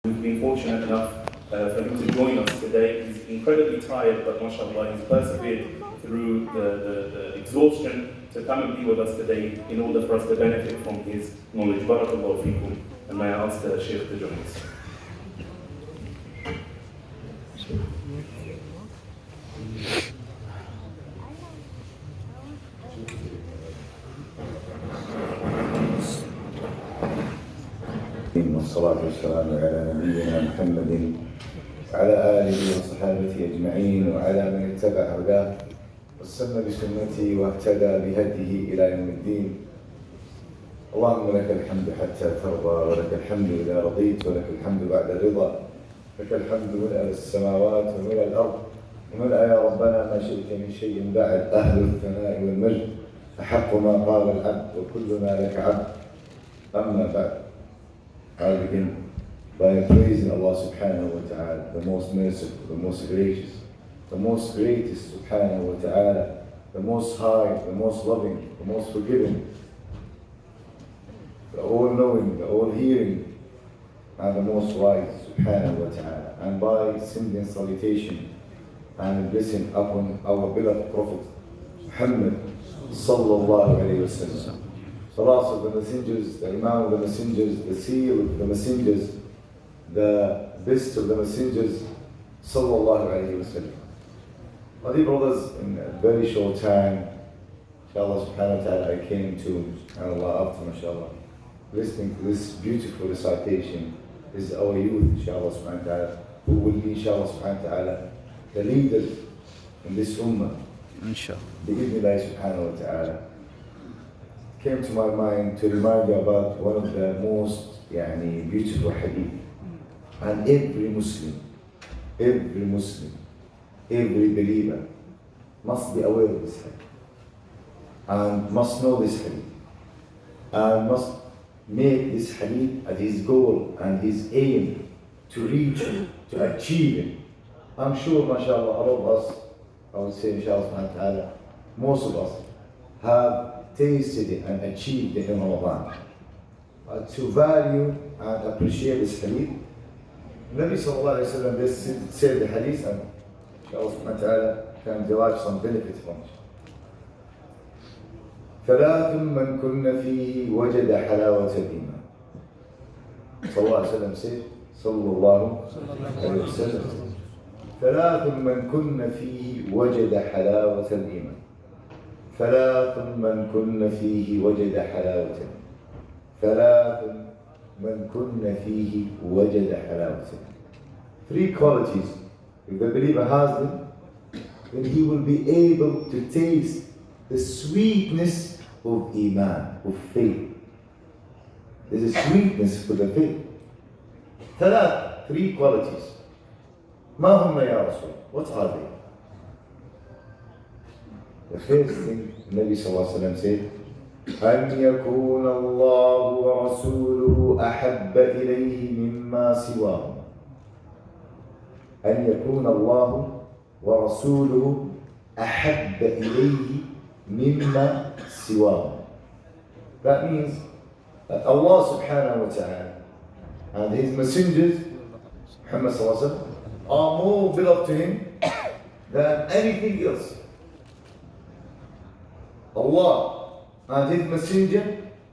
We've been fortunate enough for him to join us today. He's incredibly tired, but mashallah, he's persevered through the exhaustion to come and be with us today in order for us to benefit from his knowledge. Barakallahu feekum. And may I ask the Shaykh to join us. والصلاة والسلام على نبينا محمد وعلى آله وصحابته أجمعين وعلى من اتبع هداه واستنى بسنته واهتدى بهديه إلى يوم الدين. اللهم لك الحمد حتى ترضى ولك الحمد إذا رضيت ولك الحمد بعد الرضا. لك الحمد ملء السماوات وملء الأرض وملء يا ربنا ما شئت من شيء بعد. أهل الثناء والمجد أحق ما قال العبد وكلنا لك عبد. أما بعد, I begin by praising Allah subhanahu wa ta'ala, the most merciful, the most gracious, the most greatest subhanahu wa ta'ala, the most high, the most loving, the most forgiving, the all-knowing, the all-hearing, and the most wise subhanahu wa ta'ala. And by sending salutation and blessing upon our beloved Prophet Muhammad sallallahu alayhi wa sallam. Salas of the messengers, the Imam of the messengers, the seal of the messengers, the best of the messengers, sallallahu alayhi wa sallam. My dear brothers, in a very short time, inshallah subhanahu wa ta'ala, I came to, subhanallah, after mashallah, listening to this beautiful recitation is our youth, inshallah subhanahu wa ta'ala, who will be, inshallah subhanahu wa ta'ala, the leaders in this ummah. Inshallah. Bi-idhnillah subhanahu wa ta'ala. Came to my mind to remind you about one of the most beautiful hadith. And every Muslim, every believer must be aware of this hadith and must know this hadith and must make this hadith as his goal and his aim to reach it, to achieve it. I'm sure, mashallah, all of us, I would say, inshallah, most of us have tasted it and achieved it in Ramadan. To value and appreciate this hadith, Nabi sallallahu alayhi wa sallam said the hadith, and Allah subhanahu wa ta'ala can derive some benefit from it. ثلاث من كن فيه وجد حلاوة الإيمان. صلى الله عليه وسلم said, صلى الله عليه وسلم, ثلاث من كن فيه وجد حلاوة الإيمان. ثلاث من كن فيه وجد حلاوة. ثلاث من كن فيه وجد حلاوة. Three qualities. If the believer has them, then he will be able to taste the sweetness of Iman, of faith. There's a sweetness for the faith. ثلاث, three qualities. ما هم يا رسول? What are they? The first thing Nabi sallallahu alayhi wa sallam said, أن يكون الله ورسوله أحب إليه مما سواه. أن يكون الله ورسوله أحب إليه مما سواه. That means that Allah subhanahu wa ta'ala and His messengers, Muhammad sallallahu alayhi wa sallam, are more beloved to Him than anything else. Allah and His messenger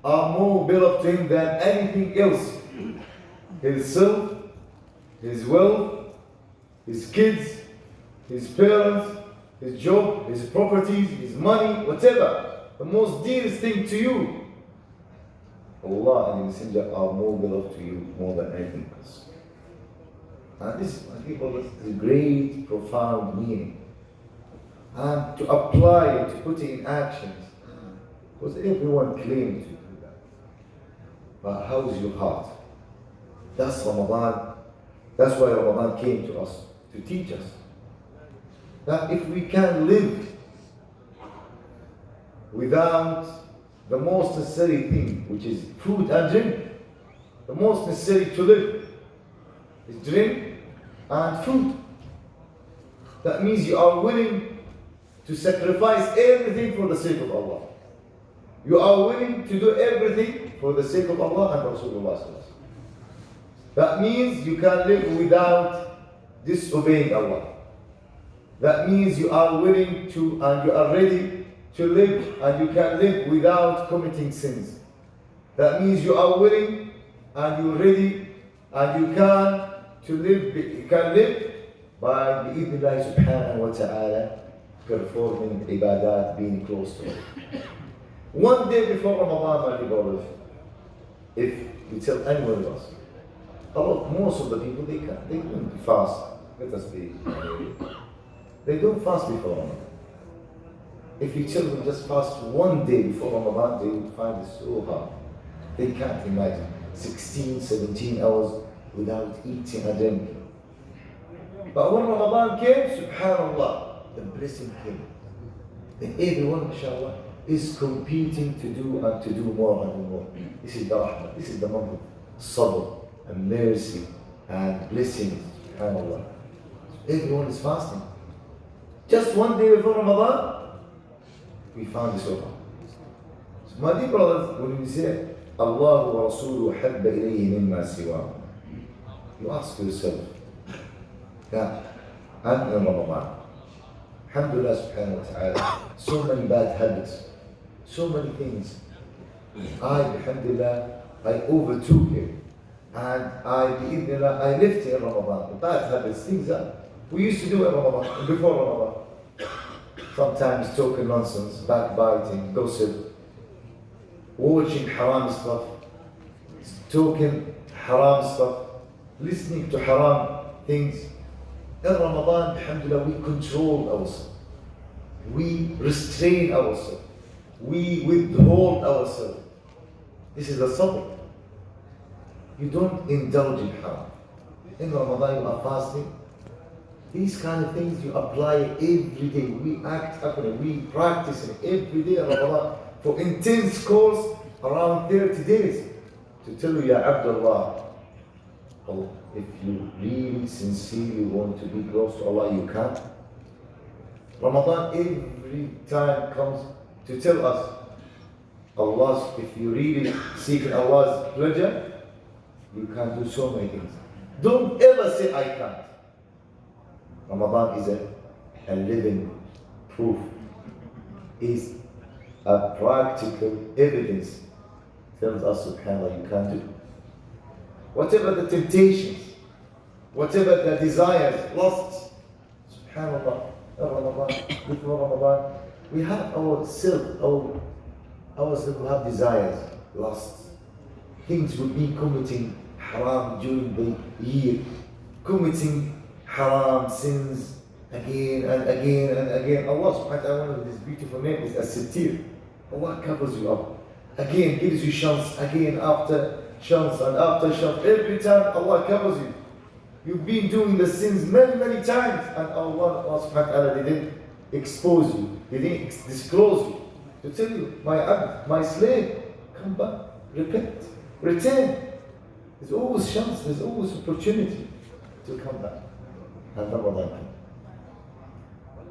are more beloved to Him than anything else. His self, His wealth, His kids, His parents, His job, His properties, His money, whatever. The most dearest thing to you, Allah and His messenger are more beloved to you more than anything else. And this, my people, is a great, profound meaning. And to apply it, to put it in actions. Because everyone claims to do that. But how is your heart? That's Ramadan. That's why Ramadan came to us, to teach us that if we can live without the most necessary thing, which is food and drink, the most necessary to live is drink and food. That means you are willing to sacrifice everything for the sake of Allah. You are willing to do everything for the sake of Allah and Rasulullah. That means you can live without disobeying Allah. That means you are willing to and you are ready to live and you can live without committing sins. That means you are willing and you're ready and you can live by bi'idhnillah subhanahu wa ta'ala performing ibadat, being close to it. One day before Ramadan, my brothers, if you tell anyone of us, most of the people they don't fast. Let us be. They don't fast before Ramadan. If you tell them just fast one day before Ramadan, they will find it so hard. They can't imagine 16, 17 hours without eating and drinking. But when Ramadan came, subhanallah, the blessing came. Then everyone, inshallah, is competing to do and to do more and more. This is the rahmah, this is the month of sabr and mercy and blessings, subhanallah. Everyone is fasting. Just one day before Ramadan, we found this over. So my dear brothers, when we say, Allah wa Rasuluhu habba ilayhi mimma siwa, you ask yourself, that I'm in Ramadan. Alhamdulillah subhanahu wa ta'ala, so many bad habits, so many things. Alhamdulillah, I overtook it. And I left it in Ramadan. The bad habits, things that we used to do in Ramadan, before Ramadan. Sometimes talking nonsense, backbiting, gossip, watching haram stuff, talking haram stuff, listening to haram things. In Ramadan, alhamdulillah, we control ourselves. We restrain ourselves. We withhold ourselves. This is the sabr. You don't indulge in haram. In Ramadan, you are fasting. These kind of things you apply every day. We act upon it. We practice it every day in Ramadan for intense course around 30 days. To tell you, Ya Abdullah, if you really sincerely want to be close to Allah, you can. Ramadan every time comes to tell us, if you really seek Allah's pleasure, you can do so many things. Don't ever say, I can't. Ramadan is a living proof, is a practical evidence. Tells us, subhanAllah, you can do. Whatever the temptations, whatever the desires, lusts, subhanAllah, Ramadan, before Ramadan, we have ourselves who have desires, lusts. Things will be committing haram during the year, committing haram sins again and again and again. Allah subhanahu wa ta'ala, one of his beautiful names is As-Sittir. Allah covers you up. Again, gives you chance, again after chance and after chance. Every time Allah covers you. You've been doing the sins many, many times, and Allah subhanahu wa ta'ala didn't expose you, He didn't disclose you. To tell you, my abd, my slave, come back, repent, return. There's always chance, there's always opportunity to come back. And Ramadan came.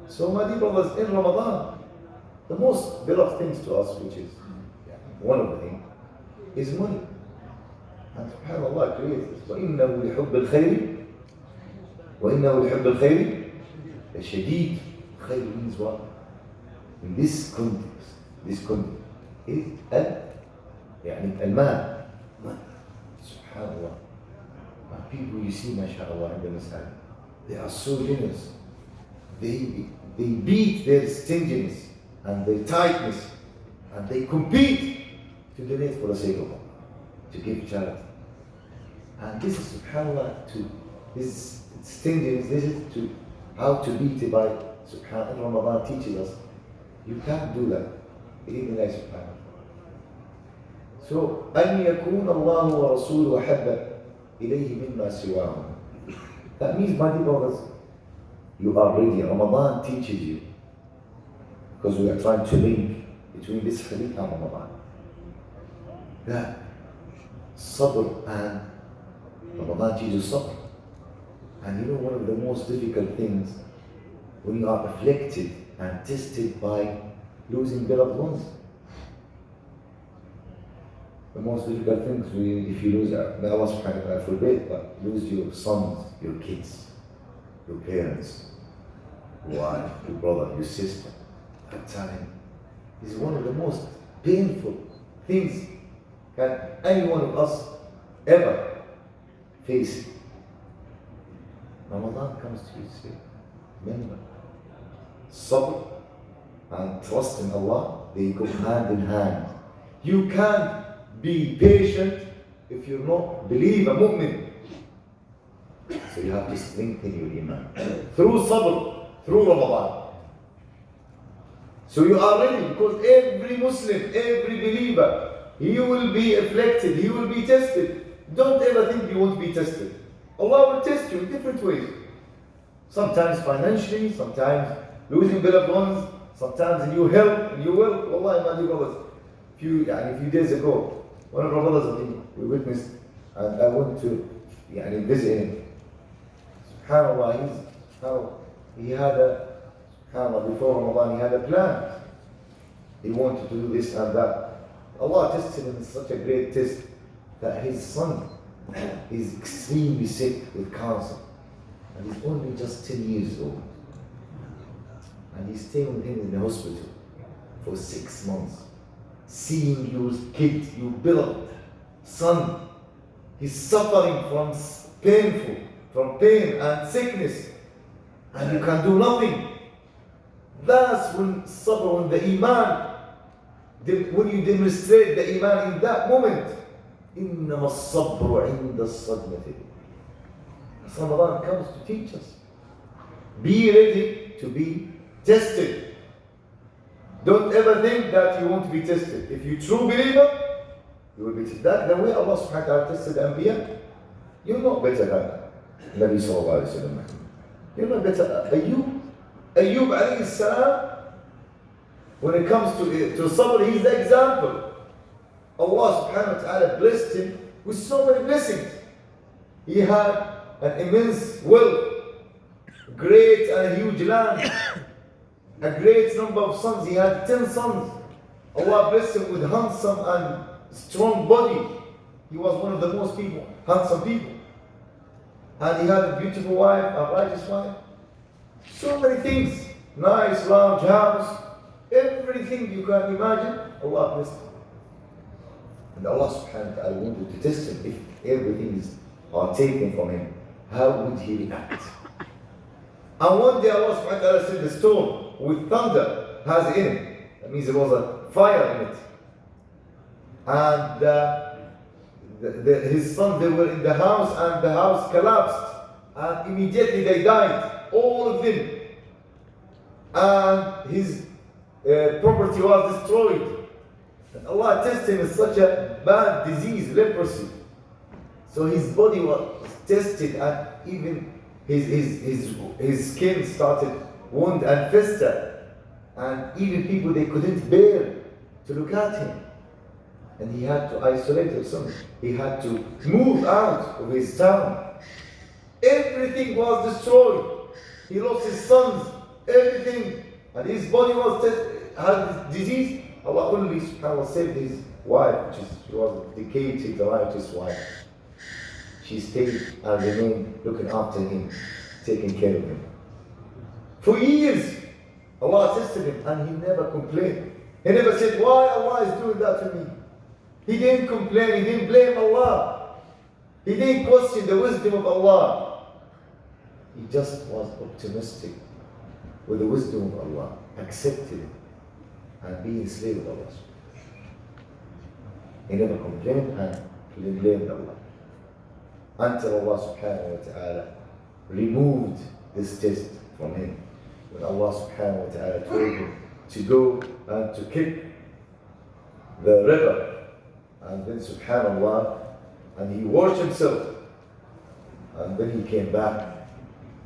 So my dear brothers, in Ramadan, the most beloved things to us, which is one of the things, is money. And subhanAllah created this. وَإِنَّهُ لِحُبِّ الْخَيْرِ وَإِنَّهُ لِحُبِّ الْخَيْرِ لَشَدِيدٌ. Khayr means what? In this context is المال. Subhanallah. People you see, mashallah, in the masjid, they are so generous. They beat their stinginess and their tightness, and they compete to donate for the sake of Allah, to give charity. And this is, subhanallah, this stinginess, this is to how to beat it by, subhanallah, Ramadan teaches us. You can't do that. بإذن subhanahu. So, أن يكون الله ورسوله أحب إليه مما سواه. That means, my dear brothers, you are ready. Ramadan teaches you, because we are trying to link between this hadith and Ramadan, that sabr, and Ramadan teaches sabr. And you know, one of the most difficult things when you are afflicted and tested by losing beloved ones. The most difficult things if you lose, may Allah subhanahu wa ta'ala forbid, but lose your sons, your kids, your parents, your wife, your brother, your sister. That time is one of the most painful things can any one of us ever face. Ramadan comes to you, say, remember, sabr and trust in Allah, they go hand in hand. You can't be patient if you're not believer, mu'min. So you have to strengthen your iman through sabr, through Ramadan. So you are ready, because every Muslim, every believer, he will be afflicted, he will be tested. Don't ever think you won't be tested. Allah will test you in different ways. Sometimes financially, sometimes losing beloved ones, sometimes in your health, in your wealth. Wallahi, my dear brothers, a few days ago, one of our brothers we witnessed, and I went to visit him. SubhanAllah, he had before Ramadan, he had a plan. He wanted to do this and that. Allah tested him in such a great test that his son is extremely sick with cancer. And he's only just 10 years old. And he's staying with him in the hospital for 6 months. Seeing your kid, your beloved son, he's suffering from pain and sickness, and you can do nothing. That's when sabr, when the iman, when you demonstrate the iman in that moment. إنما الصبر عند الصدمة. Ramadan comes to teach us. Be ready to be tested. Don't ever think that you won't be tested. If you're a true believer, you will be tested. That's the way Allah subhanahu wa ta'ala tested Anbiya. You're not better than Nabi sallallahu alayhi wa sallam. You're not better. Ayyub alayhi salam, when it comes to sabr, he's the example. Allah subhanahu wa ta'ala blessed him with so many blessings. He had an immense wealth, great and huge land, a great number of sons. He had 10 sons. Allah blessed him with handsome and strong body. He was one of the most handsome people. And he had a beautiful wife, a righteous wife. So many things. Nice, large house. Everything you can imagine, Allah blessed him. And Allah subhanahu wa ta'ala wanted to test him. If everything is taken from him, how would he react? And one day Allah subhanahu wa ta'ala sent the storm with thunder has in it. That means there was a fire in it. And his sons, they were in the house, and the house collapsed. And immediately they died, all of them. And his property was destroyed. And Allah tested him with such a bad disease, leprosy. So his body was tested, and even his skin started wound and fester. And even people, they couldn't bear to look at him. And he had to isolate himself. He had to move out of his town. Everything was destroyed. He lost his sons, everything. And his body had disease. Allah only subhanahu saved his wife, she was a dedicated, righteous wife. She stayed and remained looking after him, taking care of him. For years, Allah tested him, and he never complained. He never said, why Allah is doing that to me? He didn't complain, he didn't blame Allah. He didn't question the wisdom of Allah. He just was optimistic with the wisdom of Allah, accepted it, and being slave of Allah. He never complained and blamed Allah. Until Allah subhanahu wa ta'ala removed this test from him. When Allah subhanahu wa ta'ala told him to go and to kick the river. And then subhanallah, and he washed himself. And then he came back.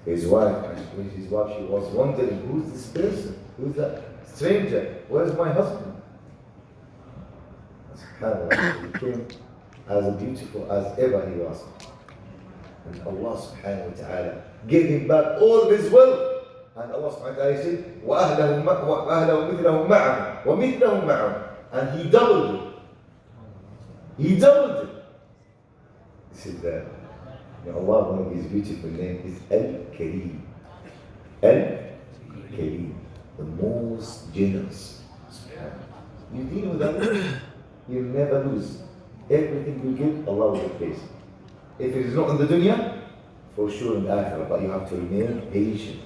His wife, she was wondering, who's this person? Who's that stranger? Where's my husband? SubhanAllah, he came as beautiful as ever he was. And Allah subhanahu wa ta'ala gave him back all of his wealth. And Allah subhanahu wa ta'ala said, وَأَهْلَهُ مِثْلَهُ مَعَهُ وَمِثْلَهُ مَعَهُ. And he doubled it. He doubled it. This is the Allah, one of his beautiful names is Al-Kareem. Al-Kareem, the most generous. You deal with Allah, you never lose. Everything you give, Allah will replace. If it is not in the dunya, for sure in the akhirah, but you have to remain patient.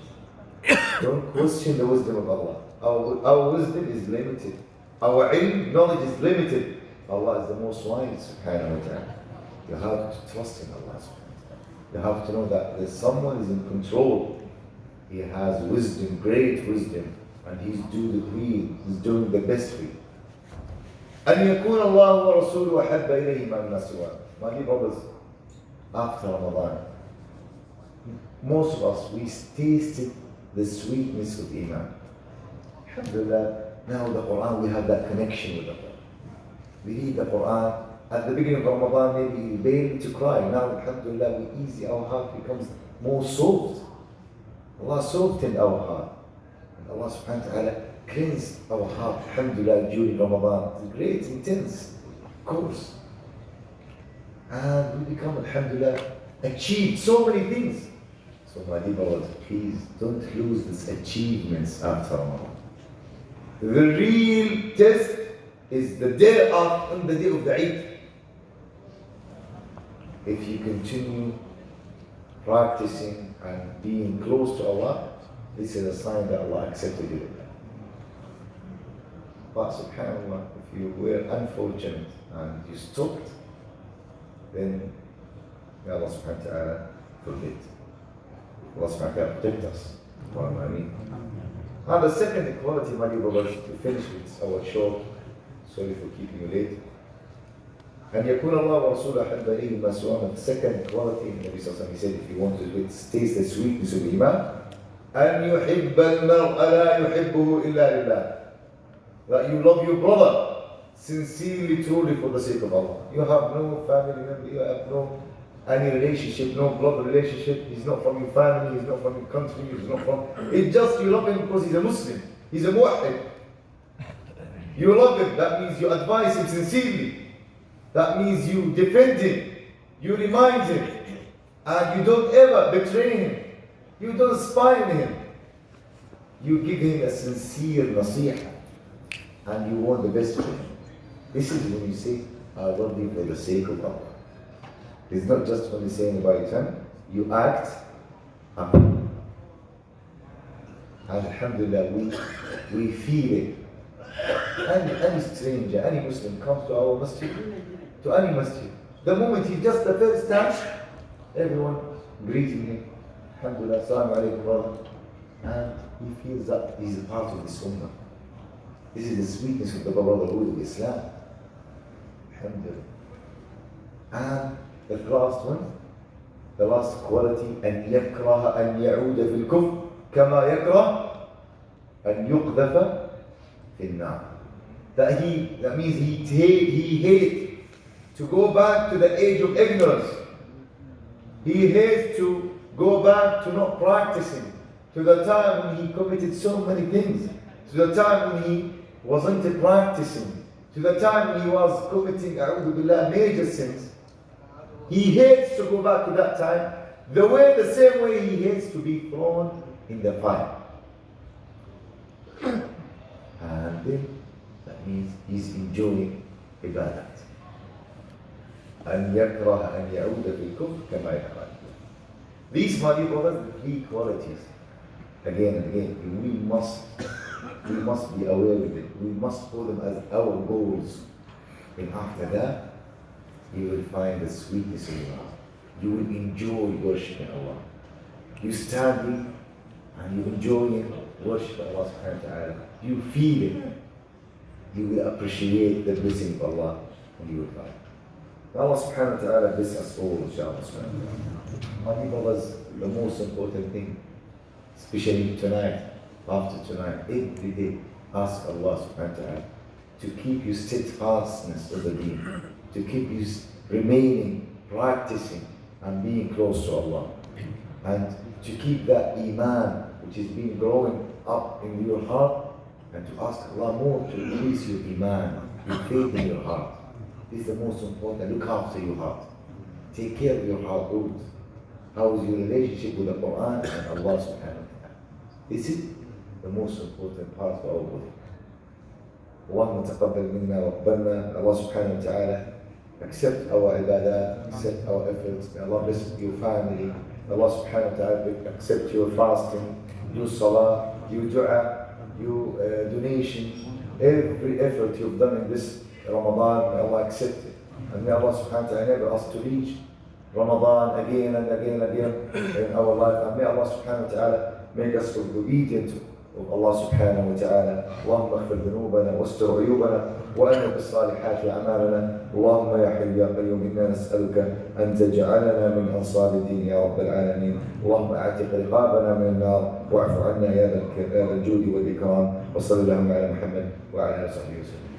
Don't question the wisdom of Allah. Our wisdom is limited. Our ilm, knowledge is limited. Allah is the most wise, subhanahu wa ta'ala. You have to trust in Allah, subhanahu wa ta'ala. You have to know that there's someone is in control. He has wisdom, great wisdom, and he's doing the best for you. أن يكون الله ورسوله أحب إليه مما سواه. My dear brothers, after Ramadan, most of us, we tasted the sweetness of Iman. Alhamdulillah, now the Quran, we have that connection with the Quran. We read the Quran. At the beginning of Ramadan, maybe you barely to cry. Now, alhamdulillah, we easy, our heart becomes more soft. Allah softened our heart. And Allah subhanahu wa ta'ala cleansed our heart, alhamdulillah, during Ramadan. It's a great, intense course. And we become, alhamdulillah, achieved so many things. So my dear brothers, please don't lose these achievements after Ramadan. The real test is the day on the day of the Eid. If you continue practicing and being close to Allah, this is a sign that Allah accepted you. But subhanAllah, if you were unfortunate and you stopped, then may Allah subhanahu wa ta'ala forget. Allah subhanahu wa ta'ala protect us. And the second equality, my dear brothers, to finish with our short, sorry for keeping you late. أن يكون الله ورسوله أحب إليه ما سواه. The second quality, Nabi Sallallahu Alaihi Wasallam, he said, if you want to taste the sweetness of Iman, أن يحب المرء لا يحبه إلا لله. That you love your brother sincerely, truly for the sake of Allah. You have no family member, you have no any relationship, no blood relationship. He's not from your family, he's not from your country, he's not from. It's just you love him because he's a Muslim, he's a muwahhid. You love him, that means you advise him sincerely. That means you defend him, you remind him, and you don't ever betray him. You don't spy on him. You give him a sincere nasiha, and you want the best for him. This is when you say, I love you for the sake of Allah. It's not just only saying by your tongue, you act. And alhamdulillah, we feel it. Any stranger, any Muslim comes to our masjid, to any masjid, the moment he just the first time, everyone greeting him, alhamdulillah, assalamu alaikum, brother, and he feels that he's a part of this ummah. This is the sweetness of the brotherhood of Islam. Alhamdulillah. And the last one, the last quality, أن يكره أن يعود في الكفر كما يكره أن يقذف في النار. That means he hates to go back to the age of ignorance. He hates to go back to not practicing, to the time when he committed so many things, to the time when he wasn't practicing, to the time when he was committing major sins. He hates to go back to that time, the same way he hates to be thrown in the fire. And then that means he's enjoying ibadat. أن يكره أن يعود في الكفر كما يكره. These, my dear brothers, the three qualities. Again and again, we must be aware of it. We must put them as our goals. And after that, you will find the sweetness of Allah. You will enjoy worshiping Allah. You stand and you enjoy it, worship Allah subhanahu wa ta'ala. You feel it. You will appreciate the blessing of Allah and you will find. Allah subhanahu wa ta'ala bless us all, inshallah. My dear brothers, the most important thing, especially tonight, after tonight, every day, ask Allah subhanahu wa ta'ala to keep you steadfastness of the deen, to keep you remaining, practicing, and being close to Allah, and to keep that iman which has been growing up in your heart, and to ask Allah more to increase your iman, your faith in your heart. is the most important. Look after your heart. Take care of your heart always. How is your relationship with the Quran and Allah subhanahu wa ta'ala? This is the most important part for our body. اللهم تقبل منا وقبلنا. Allah subhanahu wa ta'ala accept our ibadah, accept our efforts. May Allah bless your family. Allah subhanahu wa ta'ala accept your fasting, your salah, your dua, your donation, every effort you've done in this Ramadan. May Allah accept it. And may Allah subhanahu wa ta'ala enable us to reach Ramadan again and again and again in our life. And may Allah subhanahu wa ta'ala make us obedient of Allah subhanahu wa ta'ala. اللهم اغفر ذنوبنا واستر عيوبنا وأنب بالصالحات أعمالنا. اللهم يا حي يا قيوم إنا نسألك أن تجعلنا من أنصار الدين يا رب العالمين. اللهم أعتق رقابنا من النار واعف عنا يا ذا الجود والإكرام. وصلى اللهم على محمد وعلى آله وصحبه وسلم.